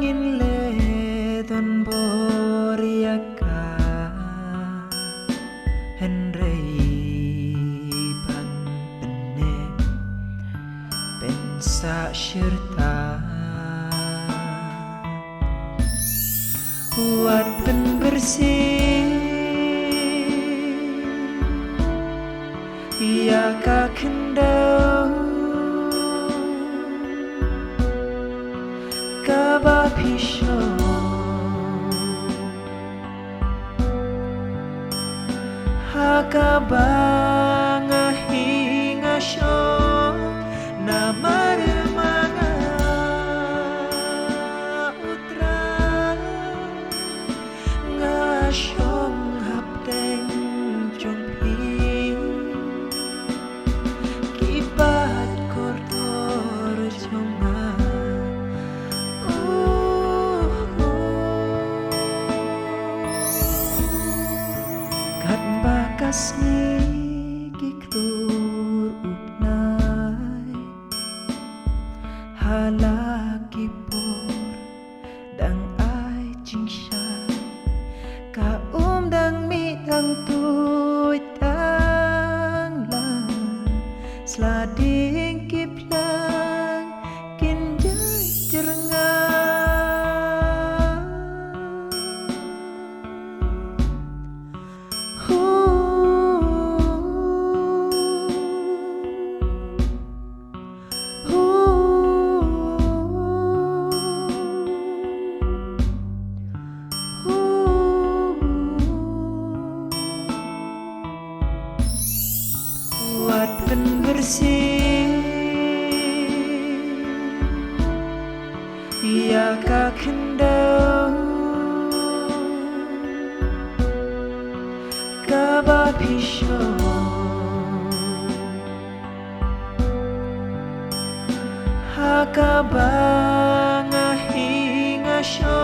angin ledon boriaka henrei ban benne pensa syirta buat bersih ia kakendau kabapisyo hakabanga hingasyo na marumanga utra ngasyong hapteng jongpi kibat kotor jonga kat bakas ni kiklur upnai halaki por dang ai jingsha ka dang mi dang tui tang lang slading kiplang kinjai jerengang buat bersih ia kakendau kabapisyo hakabanga hingasyo